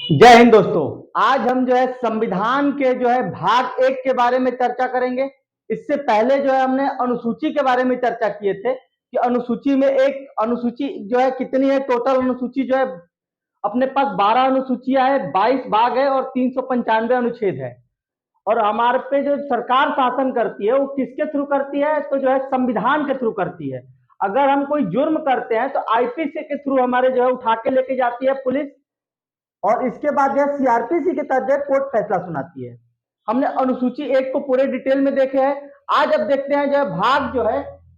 जय हिंद दोस्तों। आज हम जो है संविधान के जो है भाग एक के बारे में चर्चा करेंगे। इससे पहले जो है हमने अनुसूची के बारे में चर्चा किए थे कि अनुसूची में एक अनुसूची जो है कितनी है। टोटल अनुसूची जो है अपने पास 12 अनुसूचियां है, 22 भाग है और 395 अनुच्छेद है। और हमारे पे जो सरकार शासन करती है वो किसके थ्रू करती है, तो जो है संविधान के थ्रू करती है। अगर हम कोई जुर्म करते हैं तो आईपीसी के थ्रू हमारे जो है उठा के लेके जाती है पुलिस, और इसके बाद जो है सीआरपीसी के तहत जो है कोर्ट फैसला सुनाती है। हमने अनुसूची एक को पूरे डिटेल में देखे हैं। आज अब देखते हैं जो है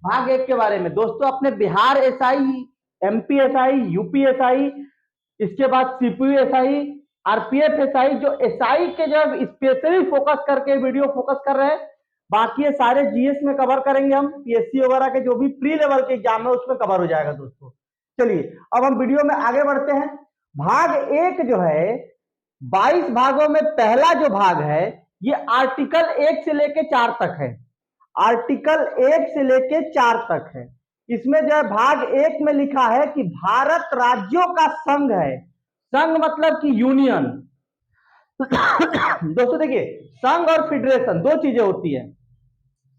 भाग एक के बारे में। दोस्तों, अपने Bihar SI, MP SI, UP SI, इसके बाद सीपीयू एसआई, आरपीएफ एसआई, जो एसआई के जो स्पेशली फोकस करके वीडियो फोकस कर रहे हैं। बाकी ये सारे जीएस में कवर करेंगे हम। पीएससी वगैरह के जो भी प्री लेवल के एग्जाम है उसमें कवर हो जाएगा दोस्तों। चलिए अब हम वीडियो में आगे बढ़ते हैं। भाग एक जो है 22 भागों में पहला जो भाग है ये आर्टिकल 1 से लेके 4 तक है। आर्टिकल 1 से लेके 4 तक है। इसमें जो है भाग एक में लिखा है कि भारत राज्यों का संघ है। संघ मतलब कि यूनियन। दोस्तों देखिए, संघ और फेडरेशन दो चीजें होती है।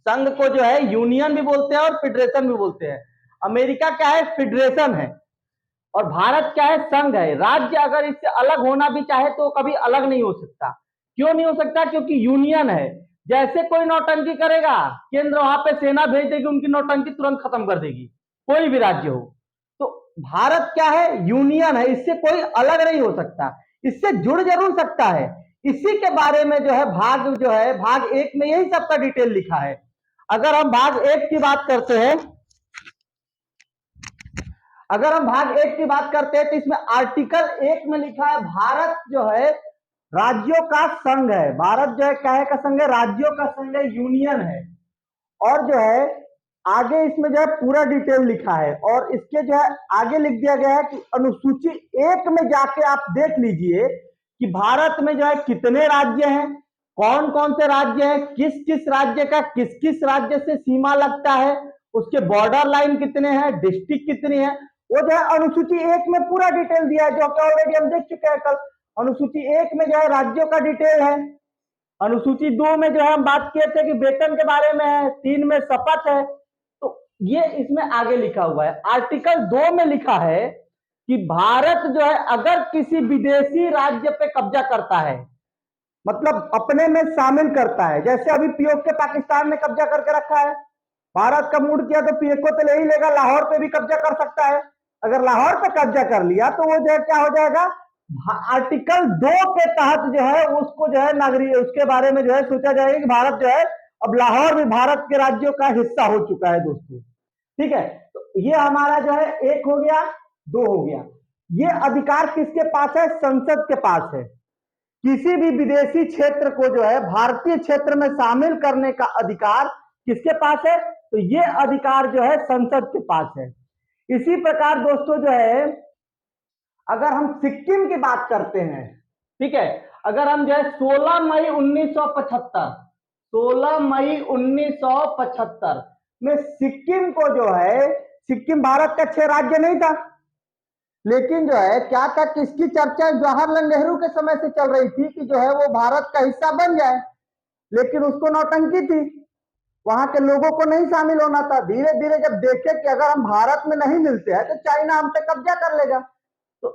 संघ को जो है यूनियन भी बोलते हैं और फेडरेशन भी बोलते हैं। अमेरिका क्या है, फेडरेशन है, और भारत क्या है, संघ है। राज्य अगर इससे अलग होना भी चाहे तो कभी अलग नहीं हो सकता। क्यों नहीं हो सकता? क्योंकि यूनियन है। जैसे कोई नौटंकी करेगा, केंद्र वहां पे सेना भेज देगी, उनकी नौटंकी तुरंत खत्म कर देगी, कोई भी राज्य हो। तो भारत क्या है, यूनियन है, इससे कोई अलग नहीं हो सकता। इससे जुड़ जरूर सकता है। इसी के बारे में जो है भाग एक में यही सबका डिटेल लिखा है। अगर हम भाग एक की बात करते हैं अगर हम भाग एक की बात करते हैं तो इसमें आर्टिकल एक में लिखा है भारत जो है राज्यों का संघ है। भारत जो है क्या है का संघ है, राज्यों का संघ है, यूनियन है। और जो है आगे इसमें जो है पूरा डिटेल लिखा है, और इसके जो है आगे लिख दिया गया है कि अनुसूची एक में जाके आप देख लीजिए कि भारत में जो है कितने राज्य हैं, कौन कौन से राज्य हैं, किस किस राज्य का किस किस राज्य से सीमा लगता है, उसके बॉर्डर लाइन कितने हैं, डिस्ट्रिक्ट कितनी है, वो जो है अनुसूची एक में पूरा डिटेल दिया है, जो कि ऑलरेडी हम देख चुके हैं कल। अनुसूची एक में जो है राज्यों का डिटेल है। अनुसूची दो में जो है हम बात किए थे कि वेतन के बारे में है, तीन में शपथ है। तो ये इसमें आगे लिखा हुआ है। आर्टिकल दो में लिखा है कि भारत जो है अगर किसी विदेशी राज्य पे कब्जा करता है, मतलब अपने में शामिल करता है, जैसे अभी पीओके पाकिस्तान ने कब्जा करके रखा है, भारत का मूड किया तो पीओके तो ले ही लेगा, लाहौर पे भी कब्जा कर सकता है। अगर लाहौर पे कब्जा कर लिया तो वो जो है क्या हो जाएगा, आर्टिकल दो के तहत जो है उसको जो है नागरिक, उसके बारे में जो है सोचा जाएगा कि भारत जो है अब लाहौर भी भारत के राज्यों का हिस्सा हो चुका है दोस्तों। ठीक है, तो ये हमारा जो है एक हो गया, दो हो गया। ये अधिकार किसके पास है, संसद के पास है। किसी भी विदेशी क्षेत्र को जो है भारतीय क्षेत्र में शामिल करने का अधिकार किसके पास है, तो ये अधिकार जो है संसद के पास है। इसी प्रकार दोस्तों जो है अगर हम सिक्किम की बात करते हैं, ठीक है, अगर हम जो है 16 मई 1975, 16 मई 1975 में सिक्किम को जो है, सिक्किम भारत का 6 राज्य नहीं था, लेकिन जो है क्या था कि इसकी चर्चा जवाहरलाल नेहरू के समय से चल रही थी कि जो है वो भारत का हिस्सा बन जाए, लेकिन उसको नौटंकी थी, वहां के लोगों को नहीं शामिल होना था। धीरे धीरे जब देखे कि अगर हम भारत में नहीं मिलते हैं तो चाइना हम पे कब्जा कर लेगा, तो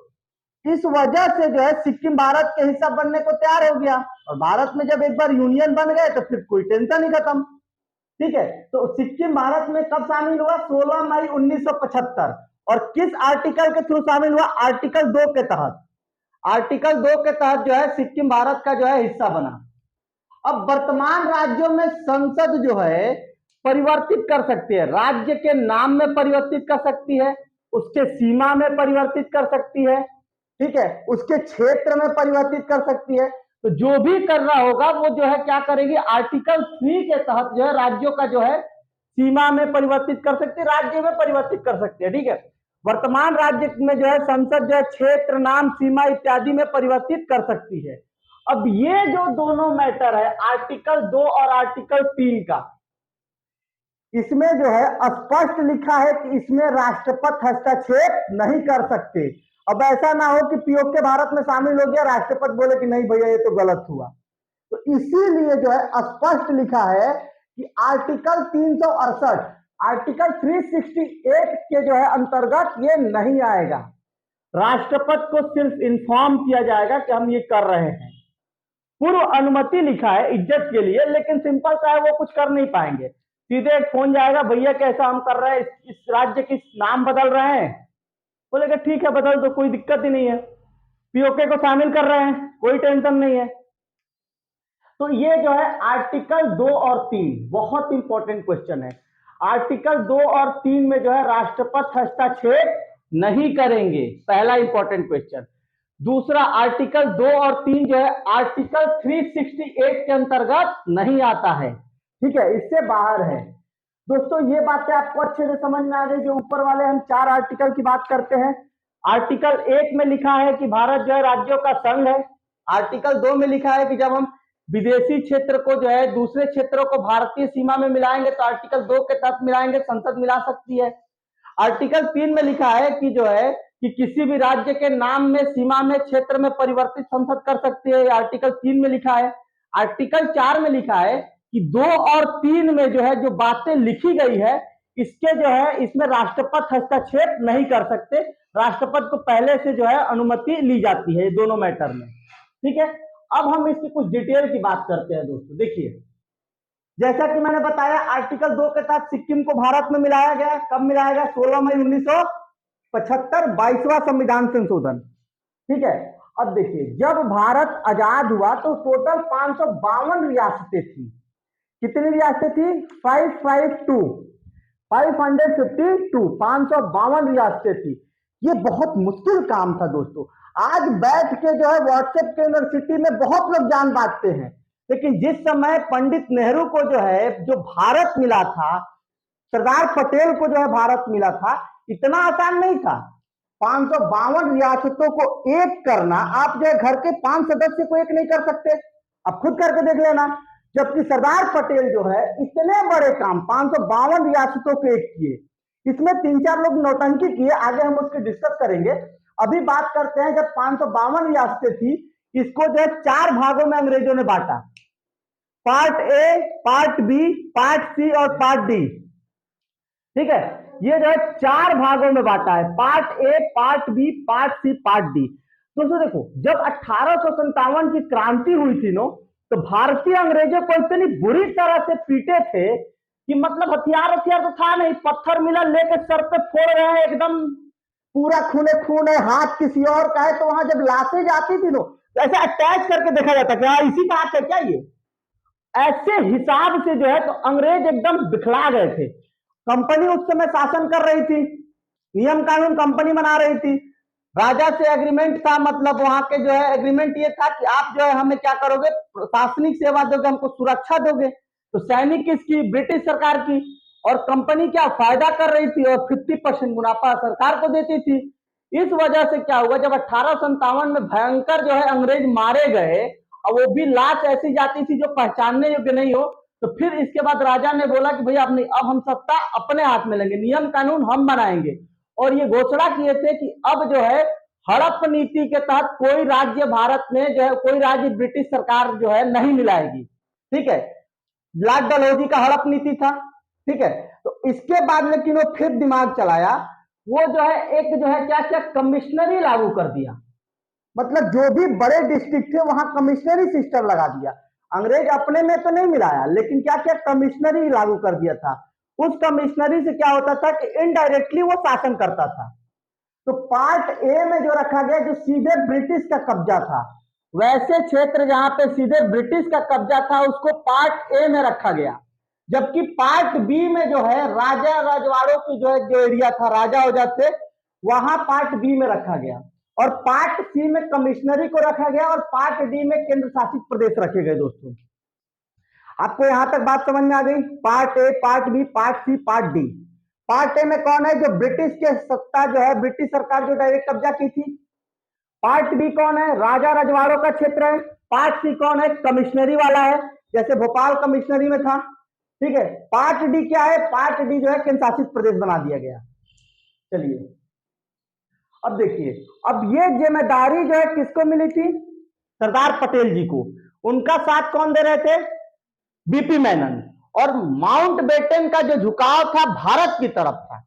इस वजह से जो है सिक्किम भारत के हिस्सा बनने को तैयार हो गया। और भारत में जब एक बार यूनियन बन गए तो फिर कोई टेंशन ही खत्म। ठीक है, तो सिक्किम भारत में कब शामिल हुआ, 16 मई 1975। और किस आर्टिकल के थ्रू शामिल हुआ, आर्टिकल 2 के तहत। आर्टिकल 2 के तहत जो है सिक्किम भारत का जो है हिस्सा बना। अब वर्तमान राज्यों में संसद जो है परिवर्तित कर सकती है, राज्य के नाम में परिवर्तित कर सकती है, उसके सीमा में परिवर्तित कर सकती है, ठीक है, उसके क्षेत्र में परिवर्तित कर सकती है। तो जो भी कर रहा होगा वो जो है क्या करेगी, आर्टिकल 3 के तहत जो है राज्यों का जो है सीमा में परिवर्तित कर सकती है, राज्य में परिवर्तित कर सकती है। ठीक है, वर्तमान राज्य में जो है संसद जो है क्षेत्र, नाम, सीमा इत्यादि में परिवर्तित कर सकती है। अब ये जो दोनों मैटर है, आर्टिकल 2 और आर्टिकल 3 का, इसमें जो है स्पष्ट लिखा है कि इसमें राष्ट्रपति हस्तक्षेप नहीं कर सकते। अब ऐसा ना हो कि पीओके भारत में शामिल हो गया, राष्ट्रपति बोले कि नहीं भैया ये तो गलत हुआ। तो इसीलिए जो है स्पष्ट लिखा है कि आर्टिकल 368, आर्टिकल 368 के जो है अंतर्गत ये नहीं आएगा। राष्ट्रपति को सिर्फ इन्फॉर्म किया जाएगा कि हम ये कर रहे हैं। पूर्व अनुमति लिखा है इज्जत के लिए, लेकिन सिंपल सा है वो कुछ कर नहीं पाएंगे। सीधे एक फोन जाएगा, भैया कैसा हम कर रहे हैं, इस राज्य की नाम बदल रहे हैं, बोलेगा ठीक है बदल दो, कोई दिक्कत ही नहीं है। पीओके को शामिल कर रहे हैं, कोई टेंशन नहीं है। तो ये जो है आर्टिकल 2 और 3 बहुत इंपॉर्टेंट क्वेश्चन है। आर्टिकल 2 और 3 में जो है राष्ट्रपति हस्तक्षेप नहीं करेंगे, पहला इंपॉर्टेंट क्वेश्चन। दूसरा, आर्टिकल 2 और 3 जो है आर्टिकल 368 के अंतर्गत नहीं आता है, ठीक है, इससे बाहर है। दोस्तों ये बातें आपको अच्छे से समझ में आ गई। जो ऊपर वाले हम 4 आर्टिकल की बात करते हैं, आर्टिकल 1 में लिखा है कि भारत जो है राज्यों का संघ है। आर्टिकल 2 में लिखा है कि जब हम विदेशी क्षेत्र को जो है दूसरे क्षेत्रों को भारतीय सीमा में मिलाएंगे तो आर्टिकल 2 के तहत मिलाएंगे, संसद मिला सकती है। आर्टिकल 3 में लिखा है कि जो है कि किसी भी राज्य के नाम में, सीमा में, क्षेत्र में परिवर्तित संसद कर सकती है, आर्टिकल 3 में लिखा है। आर्टिकल 4 में लिखा है कि 2 और 3 में जो है जो बातें लिखी गई है इसके जो है इसमें राष्ट्रपति हस्तक्षेप नहीं कर सकते, राष्ट्रपति को पहले से जो है अनुमति ली जाती है दोनों मैटर में, ठीक है। अब हम इसकी कुछ डिटेल की बात करते हैं दोस्तों। देखिए जैसा कि मैंने बताया आर्टिकल 2 के तहत सिक्किम को भारत में मिलाया गया। कब मिलाया गया? 16 मई 1975, 22वां संविधान संशोधन, ठीक है। अब देखिए जब भारत आजाद हुआ तो टोटल 552 रियासतें थी। कितनी रियासतें थी? 552, 552 रियासतें थी। ये बहुत मुश्किल काम था दोस्तों। आज बैठ के जो है व्हाट्सएप के यूनिवर्सिटी में बहुत लोग जान बांटते हैं, लेकिन जिस समय पंडित नेहरू को जो है जो भारत मिला था, सरदार पटेल को जो है भारत मिला था, इतना आसान नहीं था। 552 रियासतों को एक करना, आप जो है घर के 5 सदस्य को एक नहीं कर सकते, अब खुद करके देख लेना। जबकि सरदार पटेल जो है इतने बड़े काम 552 रियासतों को एक किए। इसमें 3-4 लोग नौटंकी किए, आगे हम उसकी डिस्कस करेंगे। अभी बात करते हैं जब 552 रियासतें थी, इसको जो है 4 भागों में अंग्रेजों ने बांटा, part A, part B, part C और पार्ट डी, ठीक है। ये जो है 4 भागों में बांटा है, part A, part B, part C, part D. दोस्तों देखो जब 1857 की क्रांति हुई थी नो, तो भारतीय अंग्रेजों को इतनी बुरी तरह से पीटे थे कि मतलब हथियार तो था नहीं, पत्थर मिला लेके सर पे फोड़ रहे हैं, एकदम पूरा खूने खून है, हाथ किसी और का है। तो वहां जब लाशें जाती थी नो, तो ऐसे अटैच करके देखा जाता कि हाँ इसी का हाथ है क्या ये, ऐसे हिसाब से जो है। तो अंग्रेज एकदम दिखला गए थे। कंपनी उस समय शासन कर रही थी, नियम कानून कंपनी बना रही थी, राजा से एग्रीमेंट था, मतलब वहां के जो है एग्रीमेंट ये था कि आप जो है हमें क्या करोगे, प्रशासनिक सेवा दोगे, हमको सुरक्षा दोगे। तो सैनिक किसकी? ब्रिटिश सरकार की। और कंपनी क्या फायदा कर रही थी और 50% मुनाफा सरकार को देती थी। इस वजह से क्या हुआ, जब 1857 में भयंकर जो है अंग्रेज मारे गए, और वो भी लाश ऐसी जाती थी जो पहचानने योग्य नहीं हो, तो फिर इसके बाद राजा ने बोला कि भैया अब हम सत्ता अपने हाथ में लेंगे, नियम कानून हम बनाएंगे। और ये घोषणा किए थे कि अब जो है हड़प नीति के तहत कोई राज्य भारत में जो है, कोई राज्य ब्रिटिश सरकार जो है नहीं मिलाएगी, ठीक है। ब्लैक डलहौजी का हड़प नीति था, ठीक है। तो इसके बाद लेकिन वो फिर दिमाग चलाया, वो जो है एक जो है क्या क्या कमिश्नरी लागू कर दिया, मतलब जो भी बड़े डिस्ट्रिक्ट थे वहां कमिश्नरी सिस्टम लगा दिया। अंग्रेज अपने में तो नहीं मिलाया, लेकिन क्या क्या कमिश्नरी लागू कर दिया था। उस कमिश्नरी से क्या होता था कि इनडायरेक्टली वो शासन करता था। तो पार्ट ए में जो रखा गया, जो सीधे ब्रिटिश का कब्जा था, वैसे क्षेत्र जहां पे सीधे ब्रिटिश का कब्जा था उसको पार्ट ए में रखा गया। जबकि पार्ट बी में जो है राजा रजवाड़ों की जो है जो एरिया था, राजा हो जाते, वहां पार्ट बी में रखा गया। और पार्ट सी में कमिश्नरी को रखा गया और पार्ट डी में केंद्र शासित प्रदेश रखे गए। दोस्तों आपको यहां तक बात समझ में आ गई? Part A, part B, part C, part D. Part A में कौन है? जो ब्रिटिश के सत्ता जो है, ब्रिटिश सरकार जो डायरेक्ट कब्जा की थी। पार्ट बी कौन है? राजा रजवाड़ों का क्षेत्र है। पार्ट सी कौन है? कमिश्नरी वाला है, जैसे भोपाल कमिश्नरी में था, ठीक है। पार्ट डी क्या है? पार्ट डी जो है केंद्र शासित प्रदेश बना दिया गया। चलिए अब देखिए, अब ये जिम्मेदारी जो है किसको मिली थी? सरदार पटेल जी को। उनका साथ कौन दे रहे थे? बीपी मेनन। और माउंट बेटन का जो झुकाव था भारत की तरफ था।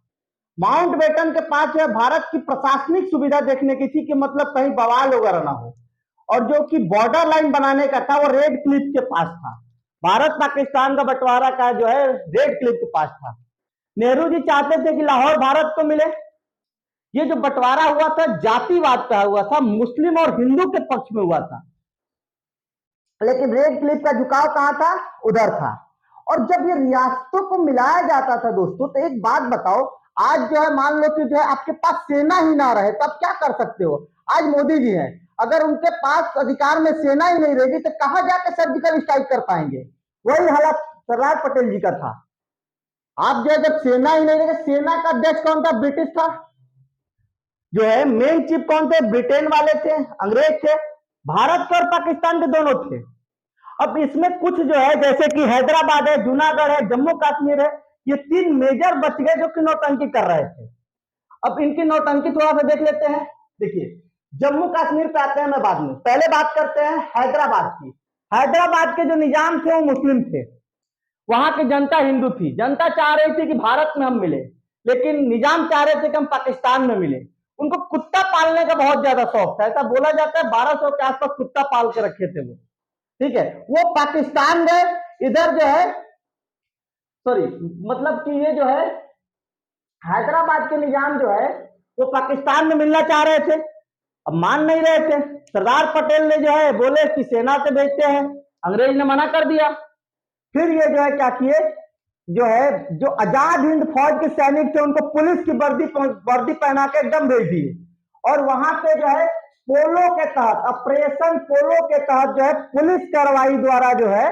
माउंट बेटन के पास जो है भारत की प्रशासनिक सुविधा देखने की थी कि मतलब कहीं बवाल वगैरह ना हो, और जो कि बॉर्डर लाइन बनाने का था वो रेड क्लिफ के पास था। भारत पाकिस्तान का बंटवारा का जो है रेड क्लिफ के पास था। नेहरू जी चाहते थे कि लाहौर भारत को मिले। ये जो बंटवारा हुआ था जातिवाद का हुआ था, मुस्लिम और हिंदू के पक्ष में हुआ था, लेकिन रेड क्लिफ का झुकाव कहां था? उधर था। और जब ये रियासतों को मिलाया जाता था दोस्तों, तो एक बात बताओ, आज जो है मान लो कि जो है आपके पास सेना ही ना रहे तो आप क्या कर सकते हो? आज मोदी जी हैं, अगर उनके पास अधिकार में सेना ही नहीं रहेगी तो कहां जाकर सर्जिकल स्ट्राइक कर पाएंगे? वही हालत सरदार पटेल जी का था। आप जो है जब सेना ही नहीं रहेगी, सेना का अध्यक्ष कौन था? ब्रिटिश था। जो है मेन चीफ कौन थे? ब्रिटेन वाले थे, अंग्रेज थे। भारत के और पाकिस्तान के दोनों थे। अब इसमें कुछ जो है जैसे कि हैदराबाद है, जूनागढ़ है, जम्मू कश्मीर है, ये तीन मेजर बच गए जो कि नौटंकी कर रहे थे। अब इनकी नौटंकी थोड़ा सा देख लेते हैं। देखिए, जम्मू कश्मीर पे आते हैं मैं बाद में, पहले बात करते हैं हैदराबाद की। हैदराबाद के जो निजाम थे वो मुस्लिम थे, वहां की जनता हिंदू थी। जनता चाह रही थी कि भारत में हम मिले, लेकिन निजाम चाह रहे थे कि हम पाकिस्तान में मिले। उनको कुत्ता पालने का बहुत ज्यादा शौक था, ऐसा बोला जाता है 1200 के आसपास कुत्ता पाल के रखे थे वो। ठीक है, वो पाकिस्तान गए। इधर जो है सॉरी, मतलब कि ये जो है हैदराबाद के निजाम जो है वो पाकिस्तान में मिलना चाह रहे थे, अब मान नहीं रहे थे। सरदार पटेल ने जो है बोले कि सेना से भेजते हैं, अंग्रेज ने मना कर दिया। फिर ये जो है क्या किए, जो है जो आजाद हिंद फौज के सैनिक थे उनको पुलिस की वर्दी पहना के एकदम भेज दिए। और वहां पे जो है पोलो के तहत, ऑपरेशन पोलो के तहत जो है पुलिस कार्रवाई द्वारा जो है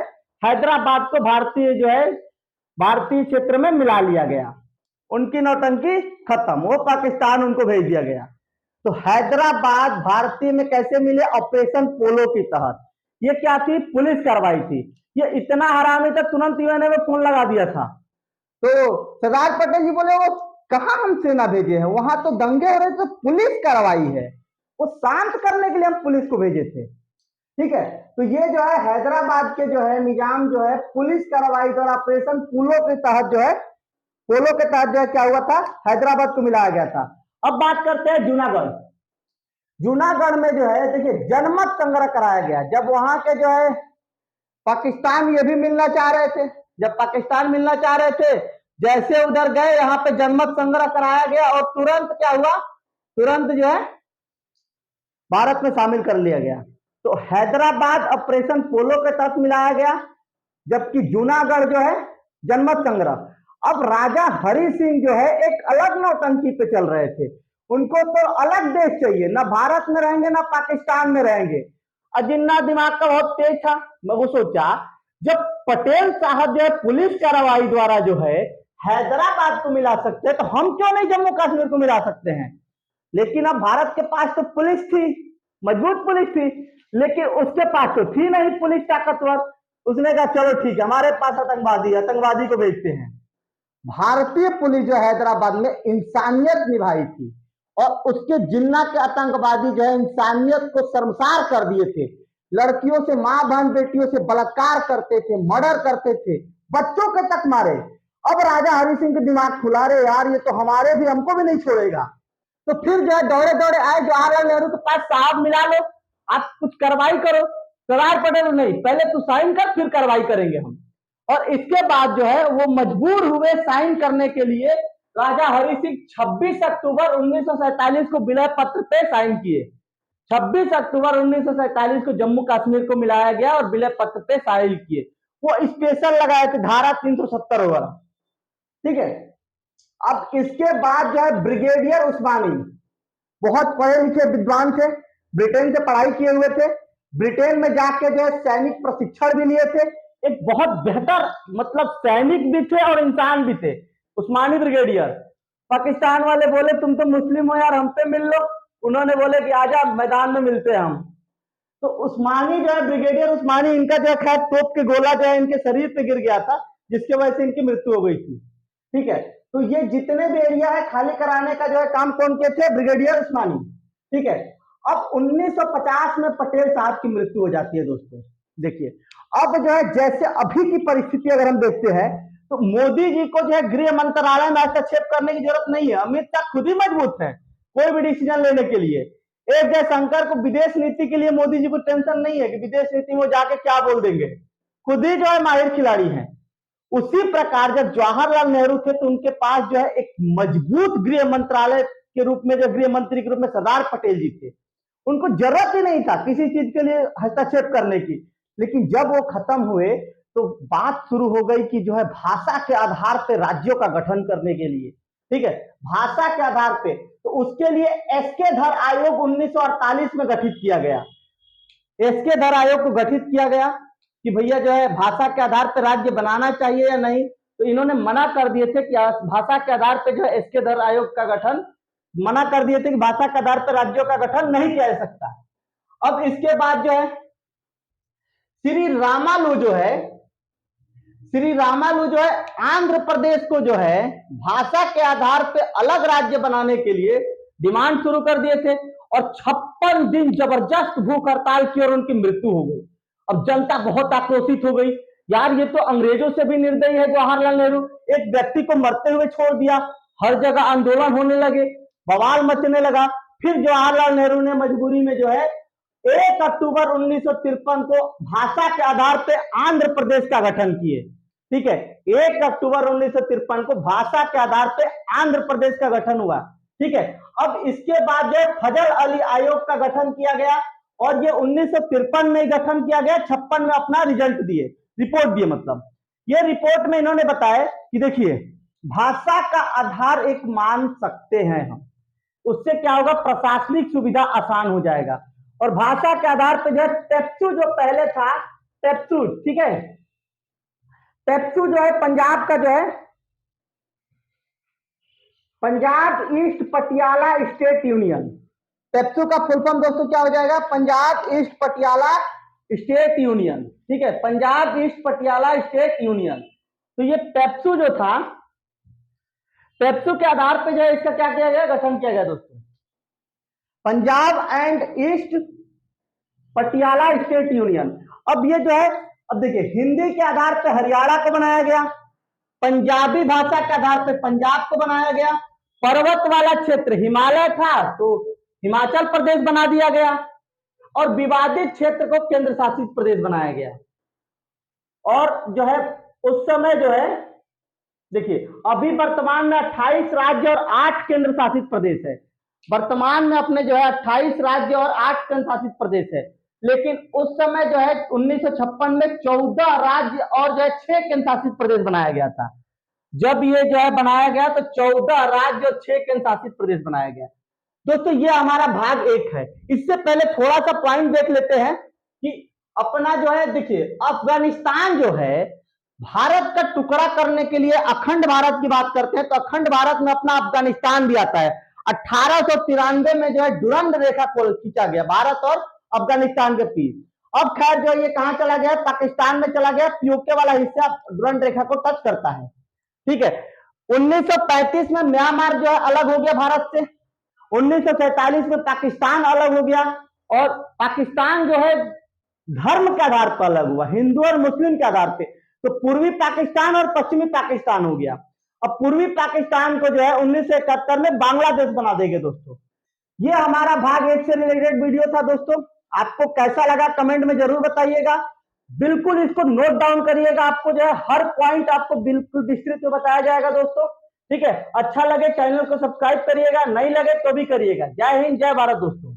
हैदराबाद को भारतीय जो है भारतीय क्षेत्र में मिला लिया गया। उनकी नौटंकी खत्म, वो पाकिस्तान उनको भेज दिया गया। तो हैदराबाद भारतीय में कैसे मिले? ऑपरेशन पोलो के तहत। ये क्या थी? पुलिस कार्रवाई थी। ये इतना हरामी था, तुरंत यूएनए में फोन लगा दिया था। तो सरदार पटेल जी बोले वो कहा हम सेना भेजे हैं, वहां तो दंगे हो रहे थे, पुलिस कार्रवाई है, वो शांत करने के लिए हम पुलिस को भेजे थे। ठीक है, तो ये जो है हैदराबाद के जो है निजाम जो है पुलिस कार्रवाई और ऑपरेशन पोलो के तहत जो है पोलो के तहत जो है क्या हुआ था? हैदराबाद को मिलाया गया था। अब बात करते हैं जूनागढ़। जूनागढ़ में जो है देखिए जनमत संग्रह कराया गया। जब वहां के जो है पाकिस्तान ये भी मिलना चाह रहे थे, जब पाकिस्तान मिलना चाह रहे थे, जैसे उधर गए यहाँ पे जनमत संग्रह कराया गया और तुरंत क्या हुआ? तुरंत जो है भारत में शामिल कर लिया गया। तो हैदराबाद ऑपरेशन पोलो के तहत मिलाया गया, जबकि जूनागढ़ जो है जनमत संग्रह। अब राजा हरि सिंह जो है एक अलग नौटंकी पे चल रहे थे। उनको तो अलग देश चाहिए, ना भारत में रहेंगे ना पाकिस्तान में रहेंगे। अजिन्ना दिमाग का बहुत तेज था। मैं वो सोचा जब पटेल साहब जो है पुलिस कार्रवाई द्वारा जो है हैदराबाद को मिला सकते हैं, तो हम क्यों नहीं जम्मू कश्मीर को मिला सकते हैं? लेकिन अब भारत के पास तो पुलिस थी, मजबूत पुलिस थी, लेकिन उसके पास तो थी नहीं पुलिस ताकतवर। उसने कहा चलो ठीक है, हमारे पास आतंकवादी, आतंकवादी को भेजते हैं। भारतीय पुलिस जो हैदराबाद में इंसानियत निभाई थी, और उसके जिन्ना के आतंकवादी जो है इंसानियत को शर्मसार कर दिए थे। लड़कियों से, मां बहन बेटियों से बलात्कार करते थे, मर्डर करते थे, बच्चों के तक मारे। अब राजा हरि सिंह के दिमाग खुला, रहे यार ये तो हमारे भी, हमको भी नहीं छोड़ेगा। तो फिर जो है दौड़े दौड़े आए जवाहरलाल नेहरू के पास, साहब मिला लो, आप कुछ कार्रवाई करो। सरदार पटेल नहीं, पहले तू साइन कर फिर कार्रवाई करेंगे हम। और इसके बाद जो है वो मजबूर हुए साइन करने के लिए। राजा हरि सिंह 26 अक्टूबर 1947 को विलय पत्र पे साइन किए। 26 अक्टूबर 1947 को जम्मू कश्मीर को मिलाया गया और विलय पत्र पे साइन किए। वो स्पेशल लगाए थे धारा 370 वगैरह। ठीक है, अब इसके बाद जो है ब्रिगेडियर उस्मानी, बहुत पढ़े लिखे विद्वान थे, ब्रिटेन से पढ़ाई किए हुए थे, ब्रिटेन में जाके जो है सैनिक प्रशिक्षण भी लिए थे, एक बहुत बेहतर मतलब सैनिक भी थे और इंसान भी थे उस्मानी ब्रिगेडियर। पाकिस्तान वाले बोले तुम तो मुस्लिम हो यार, हमसे मिल लो। उन्होंने बोले कि आजा मैदान में मिलते हैं हम। तो उस्मानी जो है ब्रिगेडियर उस्मानी, इनका जो है खैर तोप के गोला जो है इनके शरीर पे गिर गया था, जिसकी वजह से इनकी मृत्यु हो गई थी। ठीक है, तो ये जितने भी एरिया है खाली कराने का जो है काम कौन किए थे? ब्रिगेडियर उस्मानी। ठीक है। अब 1950 में पटेल साहब की मृत्यु हो जाती है दोस्तों। देखिए अब जो है जैसे अभी की परिस्थिति अगर हम देखते हैं तो मोदी जी को जो है गृह मंत्रालय में हस्तक्षेप करने की जरूरत नहीं है। अमित शाह खुद ही मजबूत है कोई भी डिसीजन लेने के लिए। एक जयशंकर को विदेश नीति के लिए मोदी जी को टेंशन नहीं है कि विदेश नीति में जाके क्या बोल देंगे, खुद ही जो है माहिर खिलाड़ी हैं। उसी प्रकार जब जवाहरलाल नेहरू थे तो उनके पास जो है एक मजबूत गृह मंत्रालय के रूप में, जो गृह मंत्री के रूप में सरदार पटेल जी थे, उनको जरूरत ही नहीं था किसी चीज के लिए हस्तक्षेप करने की। लेकिन जब वो खत्म हुए तो बात शुरू हो गई कि जो है भाषा के आधार पर राज्यों का गठन करने के लिए, ठीक है, भाषा के आधार पे, तो उसके लिए एसके धर आयोग 1948 में गठित किया गया। एसके धर आयोग को गठित किया गया कि भैया जो है भाषा के आधार पर राज्य बनाना चाहिए या नहीं। तो इन्होंने मना कर दिए थे कि भाषा के आधार पर जो है एसके धर आयोग का गठन, मना कर दिए थे कि भाषा के आधार पर राज्यों का गठन नहीं किया जा सकता। अब इसके बाद जो है श्री रामालू जो है आंध्र प्रदेश को जो है भाषा के आधार पे अलग राज्य बनाने के लिए डिमांड शुरू कर दिए थे और 56 दिन जबरदस्त भूख हड़ताल की और उनकी मृत्यु हो गई। अब जनता बहुत आक्रोशित हो गई, यार ये तो अंग्रेजों से भी निर्दयी है जवाहरलाल नेहरू, एक व्यक्ति को मरते हुए छोड़ दिया। हर जगह आंदोलन होने लगे, बवाल मचने लगा। फिर जवाहरलाल नेहरू ने मजबूरी में जो है 1 अक्टूबर 1953 को भाषा के आधार पर आंध्र प्रदेश का गठन किए। ठीक है, 1 अक्टूबर 1953 को भाषा के आधार पर आंध्र प्रदेश का गठन हुआ। ठीक है, अब इसके बाद जो फजल अली आयोग का गठन किया गया और ये 1953 में गठन किया गया, 56 में अपना रिजल्ट दिए, रिपोर्ट दिए। मतलब ये रिपोर्ट में इन्होंने बताया कि देखिए भाषा का आधार एक मान सकते हैं हम, उससे क्या होगा, प्रशासनिक सुविधा आसान हो जाएगा। और भाषा के आधार पर जो टेप्सू जो पहले था, टेप्सू, ठीक है, टेप्सू जो है पंजाब का जो है Punjab east Patiala state union. PEPSU का फुल फॉर्म दोस्तों क्या हो जाएगा, Punjab east Patiala state union. ठीक है, Punjab east Patiala state union. तो ये टेप्सू जो था, टेप्सू के आधार पर जो है इसका क्या किया गया, गठन किया गया दोस्तों, Punjab and east Patiala state union. अब ये जो है, अब देखिए हिंदी के आधार पर हरियाणा को बनाया गया, पंजाबी भाषा के आधार पर पंजाब को बनाया गया, पर्वत वाला क्षेत्र हिमालय था तो हिमाचल प्रदेश बना दिया गया और विवादित क्षेत्र को केंद्र शासित प्रदेश बनाया गया। और जो है उस समय जो है देखिए अभी वर्तमान में 28 राज्य और 8 केंद्र शासित प्रदेश है। वर्तमान में अपने जो है 28 राज्य और 8 केंद्र शासित प्रदेश है, लेकिन उस समय जो है 1956 में 14 राज्य और जो है 6 केंद्र शासित प्रदेश बनाया गया था। जब ये जो है बनाया गया तो 14 राज्य और 6 केंद्र शासित प्रदेश बनाया गया। दोस्तों ये हमारा भाग 1 है। इससे पहले थोड़ा सा पॉइंट देख लेते हैं कि अपना जो है, देखिए अफगानिस्तान जो है भारत का टुकड़ा करने के लिए, अखंड भारत की बात करते हैं तो अखंड भारत में अपना अफगानिस्तान भी आता है। 1893 में जो है डुरंड रेखा को खींचा गया भारत और अफगानिस्तान के बीच। अब खैर जो ये कहां चला गया, पाकिस्तान में चला गया, पीओके वाला हिस्सा डुरंड रेखा को टच करता है। ठीक है, 1935 में म्यांमार जो है अलग हो गया भारत से, 1947 में पाकिस्तान अलग हो गया और पाकिस्तान जो है धर्म के आधार पर अलग हुआ, हिंदू और मुस्लिम के आधार पर। तो पूर्वी पाकिस्तान और पश्चिमी पाकिस्तान हो गया। अब पूर्वी पाकिस्तान को जो है 1971 में बांग्लादेश बना देंगे दोस्तों। ये हमारा भाग 1 से रिलेटेड वीडियो था दोस्तों। आपको कैसा लगा कमेंट में जरूर बताइएगा। बिल्कुल इसको नोट डाउन करिएगा, आपको जो है हर पॉइंट आपको बिल्कुल विस्तृत में बताया जाएगा दोस्तों। ठीक है, अच्छा लगे चैनल को सब्सक्राइब करिएगा, नहीं लगे तो भी करिएगा। जय हिंद, जय भारत दोस्तों।